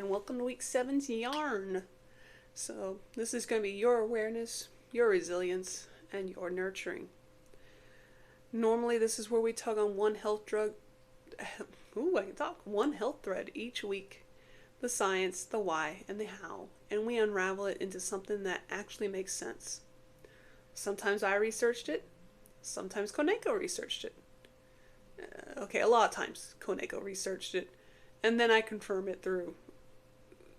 and welcome to week 7's yarn. So this is going to be your awareness, your resilience, and your nurturing. Normally this is where we tug on one health thread each week. The science, the why, and the how, and we unravel it into something that actually makes sense. Sometimes I researched it, sometimes Calico researched it. A lot of times Calico researched it, and then I confirm it through,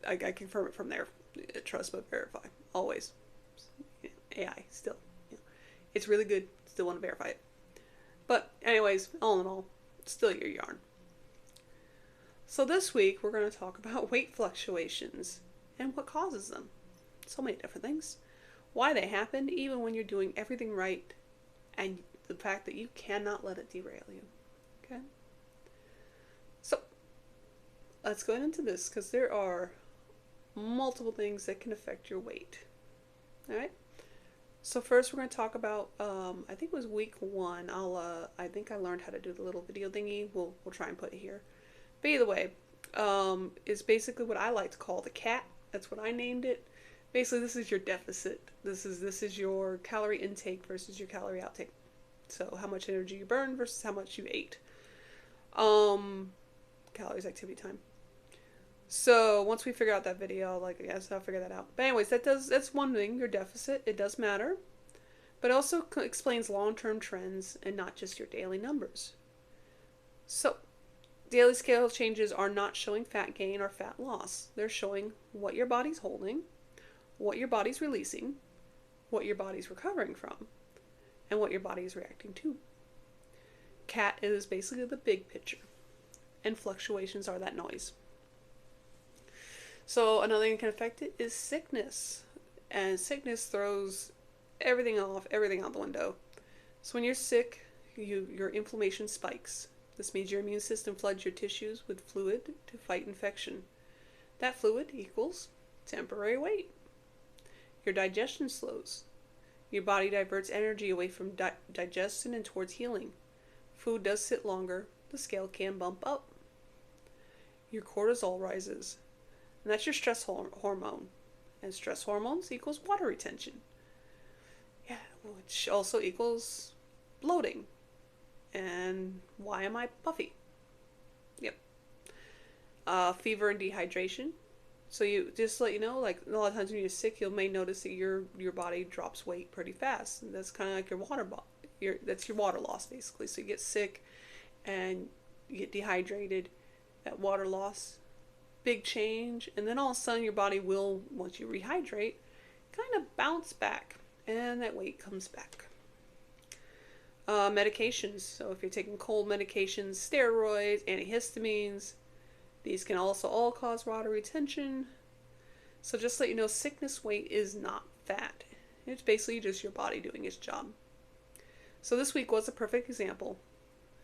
I confirm it from there. Trust but verify, always. AI, still. It's really good, still want to verify it. But anyways, all in all, still your yarn. So this week we're going to talk about weight fluctuations and what causes them. So many different things. Why they happen even when you're doing everything right, and the fact that you cannot let it derail you. Okay? So let's go into this because there are multiple things that can affect your weight. Alright? So first we're going to talk about, I think it was week 1. I think I learned how to do the little video thingy. We'll try and put it here. But either way, is basically what I like to call the CAT. That's what I named it. Basically, this is your deficit. This is your calorie intake versus your calorie outtake. So how much energy you burn versus how much you ate. Calories, activity time. So once we figure out that video, I'll figure that out. But anyways, that's one thing, your deficit. It does matter. But it also explains long-term trends and not just your daily numbers. So daily scale changes are not showing fat gain or fat loss. They're showing what your body's holding, what your body's releasing, what your body's recovering from, and what your body is reacting to. CAT is basically the big picture, and fluctuations are that noise. So another thing that can affect it is sickness, and sickness throws everything out the window. So when you're sick, your inflammation spikes. This means your immune system floods your tissues with fluid to fight infection. That fluid equals temporary weight. Your digestion slows. Your body diverts energy away from digestion and towards healing. Food does sit longer. The scale can bump up. Your cortisol rises. And that's your stress hormone. And stress hormones equals water retention. Yeah, which also equals bloating. And why am I puffy? Yep. Fever and dehydration. So you just to let you know, like a lot of times when you're sick, you may notice that your body drops weight pretty fast. And that's kind of like that's your water loss basically. So you get sick and you get dehydrated. That water loss, big change, and then all of a sudden your body will, once you rehydrate, kind of bounce back, and that weight comes back. Medications. So if you're taking cold medications, steroids, antihistamines, these can also all cause water retention. So just to let you know, sickness weight is not fat. It's basically just your body doing its job. So this week was a perfect example.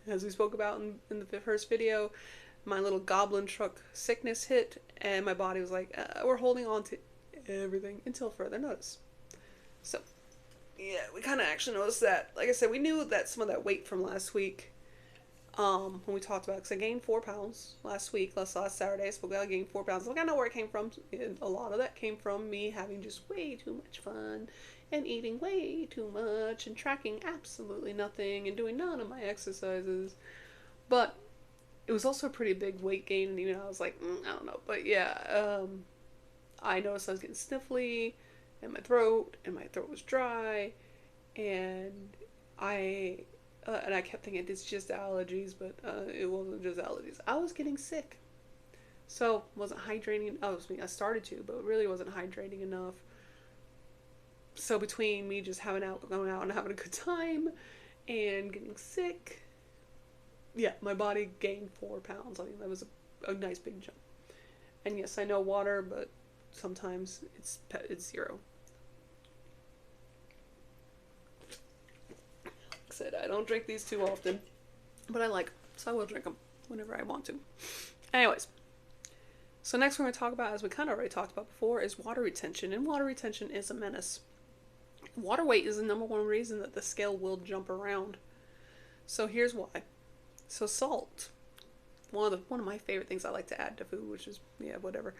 As we spoke about in the first video, my little goblin truck sickness hit, and my body was like, we're holding on to everything until further notice. So yeah, we kind of actually noticed that. Like I said, we knew that some of that weight from last week, when we talked about it, because I gained 4 pounds last Saturday. I spoke about I gained 4 pounds. Like, I know where it came from. And a lot of that came from me having just way too much fun and eating way too much and tracking absolutely nothing and doing none of my exercises. But it was also a pretty big weight gain, and even I was like, I don't know. But yeah, I noticed I was getting sniffly in my throat, and my throat was dry, and I kept thinking it's just allergies, but it wasn't just allergies. I was getting sick, so wasn't hydrating. I started to, but really wasn't hydrating enough. So between me just going out and having a good time, and getting sick, yeah, my body gained 4 pounds. I mean, that was a nice big jump. And yes, I know water, but sometimes it's 0. Like I said, I don't drink these too often, but I like them, so I will drink them whenever I want to. Anyways, so next we're going to talk about, as we kind of already talked about before, is water retention. And water retention is a menace. Water weight is the number one reason that the scale will jump around. So here's why. So salt. one of my favorite things I like to add to food, which is, yeah, whatever.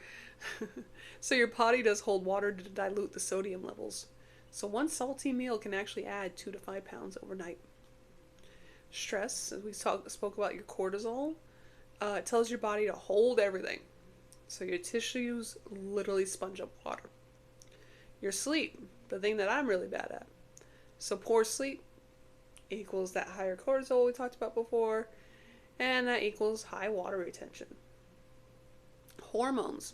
So your body does hold water to dilute the sodium levels. So one salty meal can actually add 2 to 5 pounds overnight. Stress, as we spoke about your cortisol, it tells your body to hold everything. So your tissues literally sponge up water. Your sleep, the thing that I'm really bad at. So poor sleep equals that higher cortisol we talked about before, and that equals high water retention. Hormones.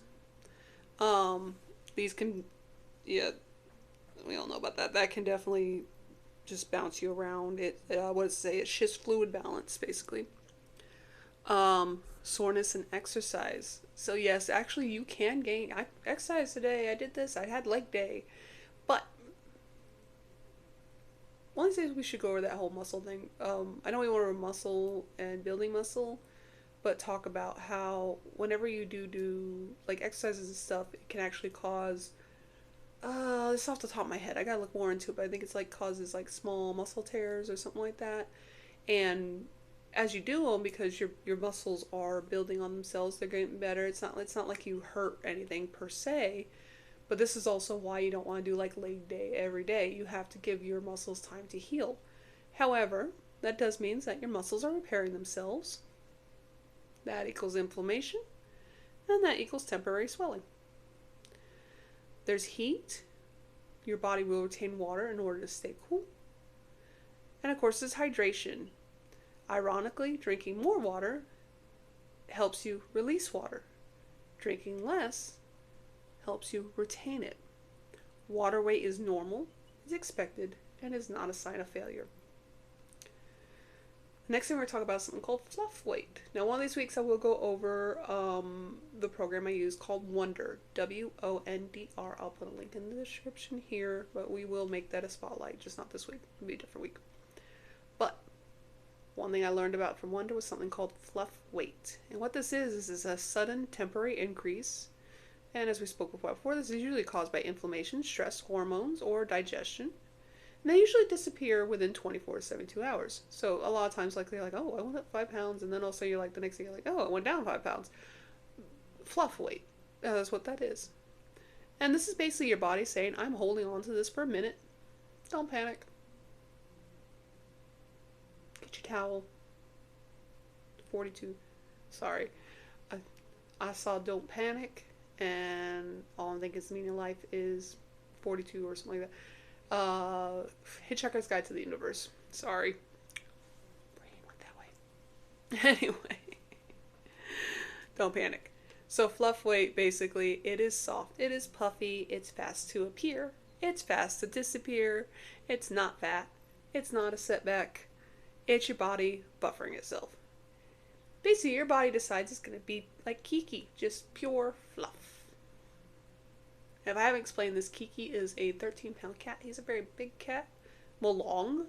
These can, yeah, we all know about that. That can definitely just bounce you around. It shifts fluid balance, basically. Soreness and exercise. So yes, actually you can gain. I exercised today. I did this. I had leg day. But one of these days we should go over that whole muscle thing. I know we want to muscle and building muscle, but talk about how whenever you do like exercises and stuff, it can actually cause, this is off the top of my head. I gotta look more into it, but I think it's like causes like small muscle tears or something like that. And as you do them, because your muscles are building on themselves, they're getting better. It's not like you hurt anything per se, but this is also why you don't want to do like leg day every day. You have to give your muscles time to heal. However, that does mean that your muscles are repairing themselves. That equals inflammation, and that equals temporary swelling. There's heat. Your body will retain water in order to stay cool. And of course, there's hydration. Ironically, drinking more water helps you release water. Drinking less helps you retain it. Water weight is normal, is expected, and is not a sign of failure. Next thing we're going to talk about is something called Fluctuate. Now, one of these weeks I will go over the program I use called WONDR, WONDR. I'll put a link in the description here, but we will make that a spotlight, just not this week. It'll be a different week. But one thing I learned about from WONDR was something called Fluctuate. And what this is a sudden temporary increase. And as we spoke before, this is usually caused by inflammation, stress, hormones, or digestion. And they usually disappear within 24 to 72 hours. So a lot of times, like, they're like, oh, I went up 5 pounds. And then also you're like, the next day you're like, oh, I went down 5 pounds. Fluctuate. That's what that is. And this is basically your body saying, I'm holding on to this for a minute. Don't panic. Get your towel. 42. Sorry. I saw Don't Panic. And all I'm thinking is the meaning of life is 42 or something like that. Hitchhiker's Guide to the Universe. Sorry. Brain went that way. Anyway. Don't panic. So Fluctuate, basically, it is soft, it is puffy, it's fast to appear, it's fast to disappear, it's not fat, it's not a setback, it's your body buffering itself. Basically, your body decides it's going to be like Kiki, just pure fluff. If I haven't explained this, Kiki is a 13-pound cat. He's a very big cat. Well, long.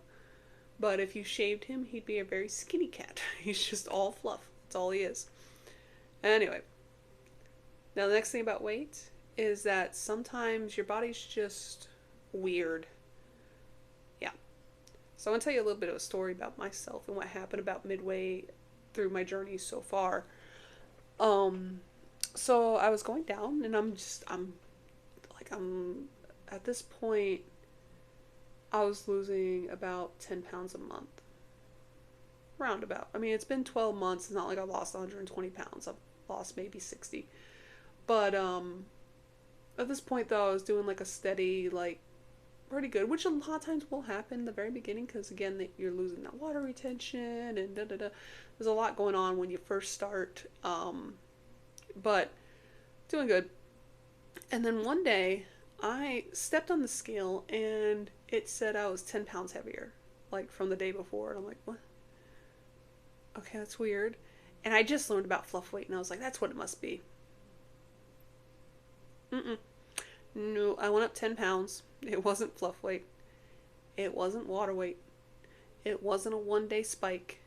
But if you shaved him, he'd be a very skinny cat. He's just all fluff. That's all he is. Anyway. Now, the next thing about weight is that sometimes your body's just weird. Yeah. So I'm going to tell you a little bit of a story about myself and what happened about midway through my journey so far. So I was going down, and I'm at this point, I was losing about 10 pounds a month. Roundabout. I mean, it's been 12 months. It's not like I lost 120 pounds. I've lost maybe 60. But, at this point, though, I was doing, like, a steady, like, pretty good, which a lot of times will happen in the very beginning, because, again, you're losing that water retention, and da-da-da. There's a lot going on when you first start, but doing good. And then one day, I stepped on the scale, and it said I was 10 pounds heavier, like, from the day before, and I'm like, what? Okay, that's weird. And I just learned about Fluctuate, and I was like, that's what it must be. No, I went up 10 pounds. It wasn't Fluctuate. It wasn't water weight. It wasn't a one-day spike.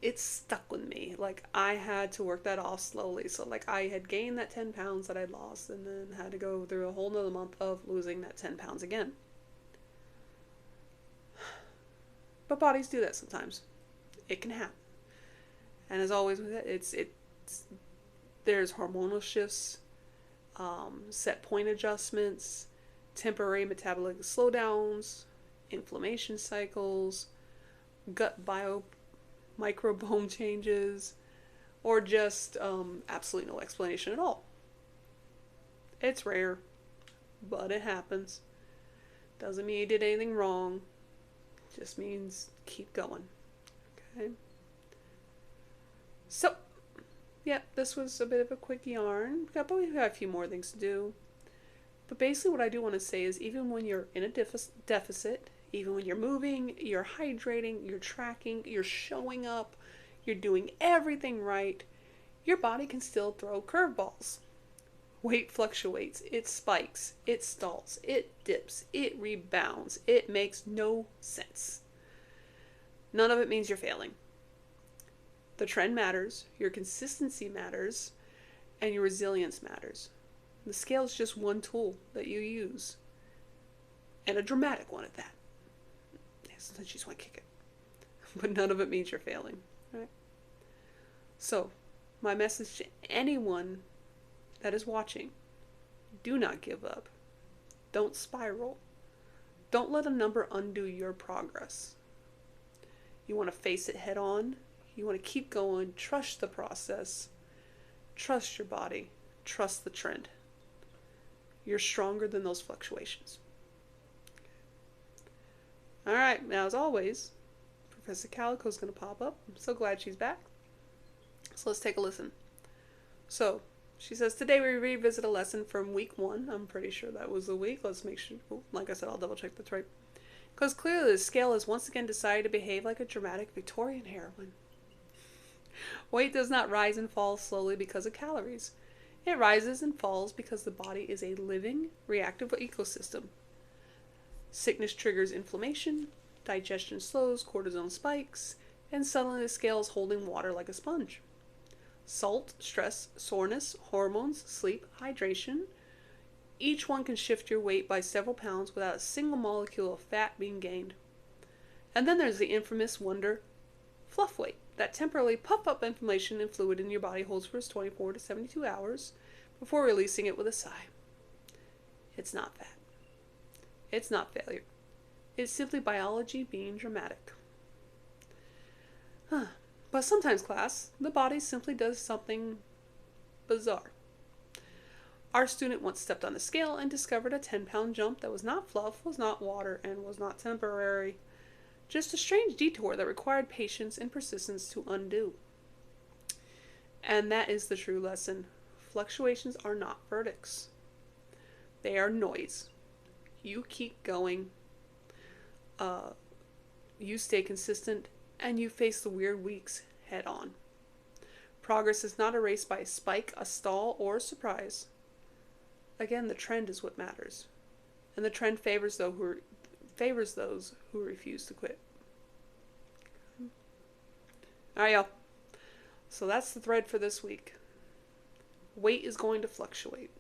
It stuck with me. Like, I had to work that off slowly. So, like, I had gained that 10 pounds that I'd lost, and then had to go through a whole nother month of losing that 10 pounds again. But bodies do that sometimes. It can happen. And as always with it, there's hormonal shifts, set point adjustments, temporary metabolic slowdowns, inflammation cycles, gut microbiome changes, or just absolutely no explanation at all. It's rare, but it happens. Doesn't mean you did anything wrong. Just means keep going. Okay? So, yeah, this was a bit of a quick yarn, but we've got a few more things to do. But basically what I do want to say is even when you're in a deficit, even when you're moving, you're hydrating, you're tracking, you're showing up, you're doing everything right, your body can still throw curveballs. Weight fluctuates, it spikes, it stalls, it dips, it rebounds. It makes no sense. None of it means you're failing. The trend matters, your consistency matters, and your resilience matters. The scale is just one tool that you use, and a dramatic one at that. Sometimes you just want to kick it. But none of it means you're failing. Right? So, my message to anyone that is watching, do not give up. Don't spiral. Don't let a number undo your progress. You want to face it head on. You want to keep going. Trust the process. Trust your body. Trust the trend. You're stronger than those fluctuations. Alright, now as always, Professor Calico is going to pop up. I'm so glad she's back. So let's take a listen. So, she says, today we revisit a lesson from week 1. I'm pretty sure that was the week. Let's make sure, like I said, I'll double check that's right. Because clearly the scale has once again decided to behave like a dramatic Victorian heroine. Weight does not rise and fall slowly because of calories. It rises and falls because the body is a living, reactive ecosystem. Sickness triggers inflammation, digestion slows, cortisone spikes, and suddenly the scale is holding water like a sponge. Salt, stress, soreness, hormones, sleep, hydration, each one can shift your weight by several pounds without a single molecule of fat being gained. And then there's the infamous WONDR Fluctuate, that temporarily puff up inflammation and fluid in your body holds for 24 to 72 hours before releasing it with a sigh. It's not fat. It's not failure. It's simply biology being dramatic. But sometimes, class, the body simply does something bizarre. Our student once stepped on the scale and discovered a 10-pound jump that was not fluff, was not water, and was not temporary. Just a strange detour that required patience and persistence to undo. And that is the true lesson. Fluctuations are not verdicts. They are noise. You keep going. You stay consistent. And you face the weird weeks head on. Progress is not erased by a spike, a stall, or a surprise. Again, the trend is what matters. And the trend favors those who refuse to quit. Alright, y'all. So that's the thread for this week. Weight is going to fluctuate.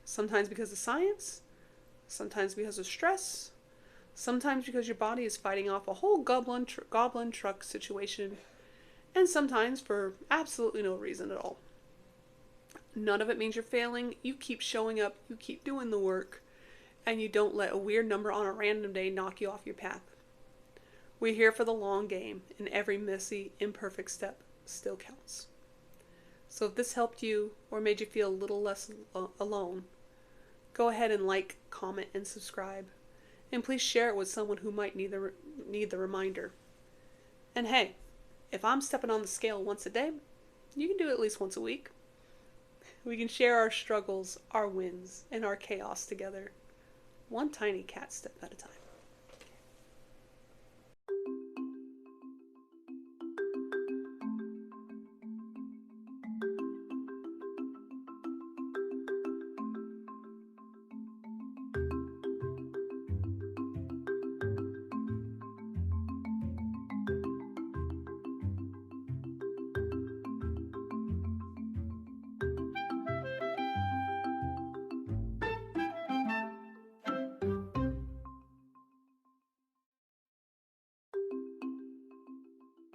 Sometimes because of science, sometimes because of stress, sometimes because your body is fighting off a whole goblin truck situation, and sometimes for absolutely no reason at all. None of it means you're failing. You keep showing up, you keep doing the work, and you don't let a weird number on a random day knock you off your path. We're here for the long game, and every messy, imperfect step still counts. So if this helped you or made you feel a little less alone, go ahead and like, comment, and subscribe. And please share it with someone who might need the reminder. And hey, if I'm stepping on the scale once a day, you can do it at least once a week. We can share our struggles, our wins, and our chaos together, one tiny cat step at a time.